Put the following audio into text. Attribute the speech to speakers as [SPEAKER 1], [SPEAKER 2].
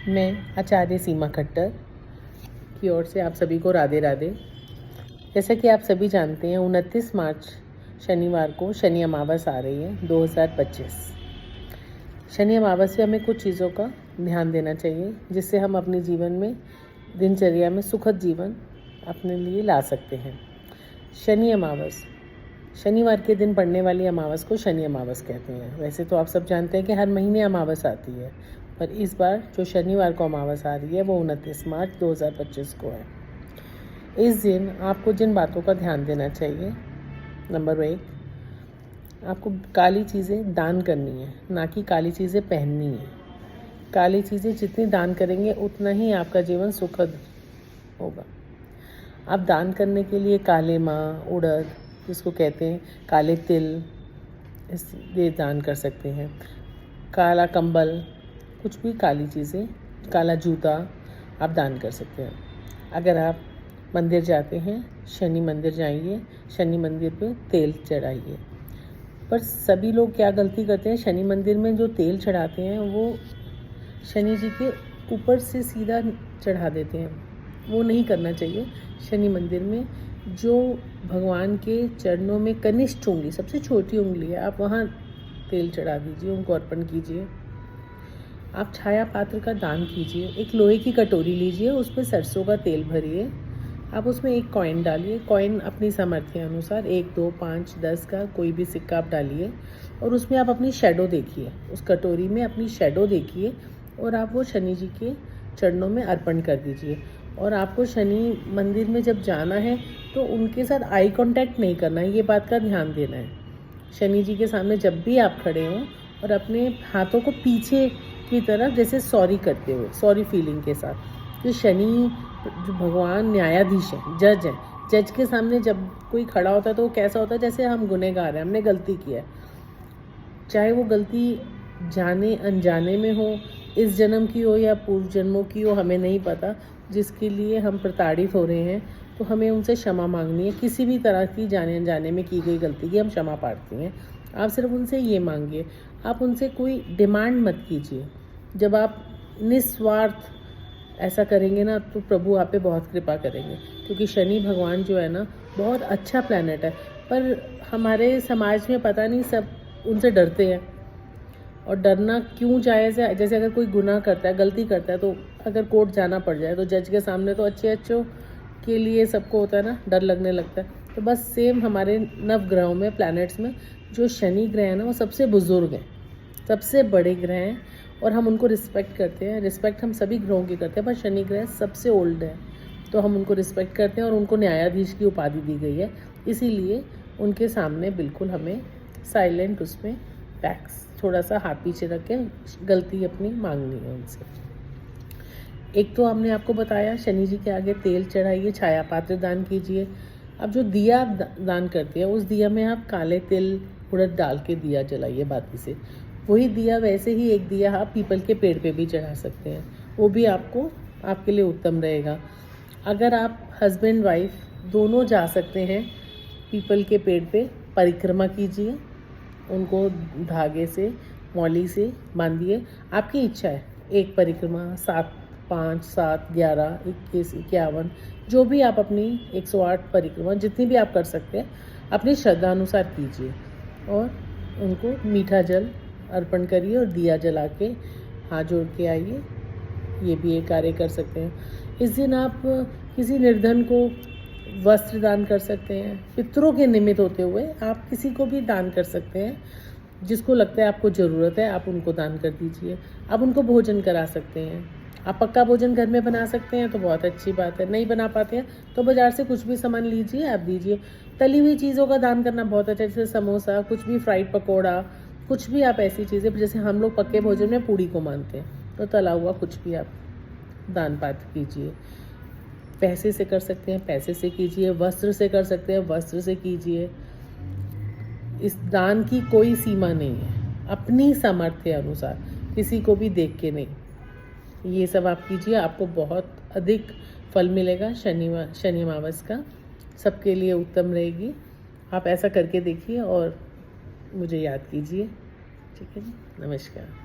[SPEAKER 1] मैं आचार्य सीमा खट्टर की ओर से आप सभी को राधे राधे। जैसा कि आप सभी जानते हैं 29 मार्च शनिवार को शनि अमावस आ रही है 2025। शनि अमावस से हमें कुछ चीज़ों का ध्यान देना चाहिए जिससे हम अपने जीवन में दिनचर्या में सुखद जीवन अपने लिए ला सकते हैं। शनि अमावस शनिवार के दिन पड़ने वाली अमावस को शनि अमावस कहते हैं। वैसे तो आप सब जानते हैं कि हर महीने अमावस आती है, पर इस बार जो शनिवार को अमावस आ रही है वो 29 मार्च 2025 को है। इस दिन आपको जिन बातों का ध्यान देना चाहिए, नंबर 1, आपको काली चीज़ें दान करनी है, ना कि काली चीज़ें पहननी है। काली चीज़ें जितनी दान करेंगे उतना ही आपका जीवन सुखद होगा। आप दान करने के लिए काले माँ, उड़द, जिसको कहते हैं काले तिल, ये दान कर सकते हैं। काला कंबल, कुछ भी काली चीज़ें, काला जूता आप दान कर सकते हैं। अगर आप मंदिर जाते हैं, शनि मंदिर जाइए, शनि मंदिर पे तेल चढ़ाइए। पर सभी लोग क्या गलती करते हैं, शनि मंदिर में जो तेल चढ़ाते हैं वो शनि जी के ऊपर से सीधा चढ़ा देते हैं। वो नहीं करना चाहिए। शनि मंदिर में जो भगवान के चरणों में कनिष्ठ उंगली, सबसे छोटी उंगली है, आप वहाँ तेल चढ़ा दीजिए, उनको अर्पण कीजिए। आप छाया पात्र का दान कीजिए। एक लोहे की कटोरी लीजिए, उस पर सरसों का तेल भरिए। आप उसमें एक कॉइन डालिए। कॉइन अपनी सामर्थ्य अनुसार 1, 2, 5, 10 का कोई भी सिक्का आप डालिए और उसमें आप अपनी शैडो देखिए। उस कटोरी में अपनी शैडो देखिए और आप वो शनि जी के चरणों में अर्पण कर दीजिए। और आपको शनि मंदिर में जब जाना है तो उनके साथ आई कांटेक्ट नहीं करना है, ये बात का ध्यान देना है। शनि जी के सामने जब भी आप खड़े हों और अपने हाथों को पीछे की तरफ जैसे सॉरी करते हुए, सॉरी फीलिंग के साथ। तो शनि जो भगवान न्यायाधीश हैं, जज हैं, जज के सामने जब कोई खड़ा होता है तो वो कैसा होता है, जैसे हम गुनहगार हैं, हमने गलती की है। चाहे वो गलती जाने अनजाने में हो, इस जन्म की हो या पूर्व जन्मों की हो, हमें नहीं पता। जिसके लिए हम प्रताड़ित हो रहे हैं तो हमें उनसे क्षमा मांगनी है। किसी भी तरह की जाने अनजाने में की गई गलती की हम क्षमा प्रार्थी हैं। आप सिर्फ उनसे ये मांगिए, आप उनसे कोई डिमांड मत कीजिए। जब आप निस्वार्थ ऐसा करेंगे ना तो प्रभु आप पे बहुत कृपा करेंगे। क्योंकि शनि भगवान जो है ना, बहुत अच्छा प्लैनेट है, पर हमारे समाज में पता नहीं सब उनसे डरते हैं। और डरना क्यों जायज़ है? जैसे अगर कोई गुनाह करता है, गलती करता है, तो अगर कोर्ट जाना पड़ जाए तो जज के सामने तो अच्छों के लिए सबको होता है ना, डर लगने लगता है। तो बस सेम हमारे नवग्रहों में, प्लैनेट्स में जो शनि ग्रह है ना, वो सबसे बुजुर्ग हैं, सबसे बड़े ग्रह हैं और हम उनको रिस्पेक्ट करते हैं। रिस्पेक्ट हम सभी ग्रहों की करते हैं, पर शनि ग्रह सबसे ओल्ड है तो हम उनको रिस्पेक्ट करते हैं और उनको न्यायाधीश की उपाधि दी गई है। इसीलिए उनके सामने बिल्कुल हमें साइलेंट, उसमें बैक्स थोड़ा सा हाथ पीछे रख के गलती अपनी मांगनी है उनसे। एक तो हमने आपको बताया शनि जी के आगे तेल चढ़ाइए, छाया पात्र दान कीजिए। अब जो दिया आप दान करते हैं उस दिया में आप काले तिल, उड़द डाल के दिया जलाइए बाती से। वही दिया, वैसे ही एक दिया आप पीपल के पेड़ पे भी चढ़ा सकते हैं, वो भी आपके लिए उत्तम रहेगा। अगर आप हस्बैंड वाइफ दोनों जा सकते हैं, पीपल के पेड़ पे परिक्रमा कीजिए, उनको धागे से, मौली से बांधिए। आपकी इच्छा है, एक परिक्रमा 7, 5, 7, 11, 21, 51, जो भी आप अपनी 108 परिक्रमा जितनी भी आप कर सकते हैं अपनी श्रद्धा अनुसार कीजिए और उनको मीठा जल अर्पण करिए और दिया जला के हाथ जोड़ के आइए। ये भी एक कार्य कर सकते हैं। इस दिन आप किसी निर्धन को वस्त्र दान कर सकते हैं। पितरों के निमित्त होते हुए आप किसी को भी दान कर सकते हैं, जिसको लगता है आपको ज़रूरत है, आप उनको दान कर दीजिए। आप उनको भोजन करा सकते हैं। आप पक्का भोजन घर में बना सकते हैं तो बहुत अच्छी बात है। नहीं बना पाते हैं तो बाज़ार से कुछ भी सामान लीजिए, आप दीजिए। तली हुई चीज़ों का दान करना बहुत अच्छा है, जैसे समोसा, कुछ भी फ्राइड पकौड़ा, कुछ भी आप ऐसी चीज़ें, जैसे हम लोग पक्के भोजन में पूड़ी को मानते हैं, तो तला हुआ कुछ भी आप दान पात्र कीजिए। पैसे से कर सकते हैं, पैसे से कीजिए। वस्त्र से कर सकते हैं, वस्त्र से कीजिए। इस दान की कोई सीमा नहीं है, अपनी सामर्थ्य अनुसार, किसी को भी देख के नहीं। ये सब आप कीजिए, आपको बहुत अधिक फल मिलेगा। शनि अमावस का सबके लिए उत्तम रहेगी। आप ऐसा करके देखिए और मुझे याद कीजिए। ठीक है जी, नमस्कार।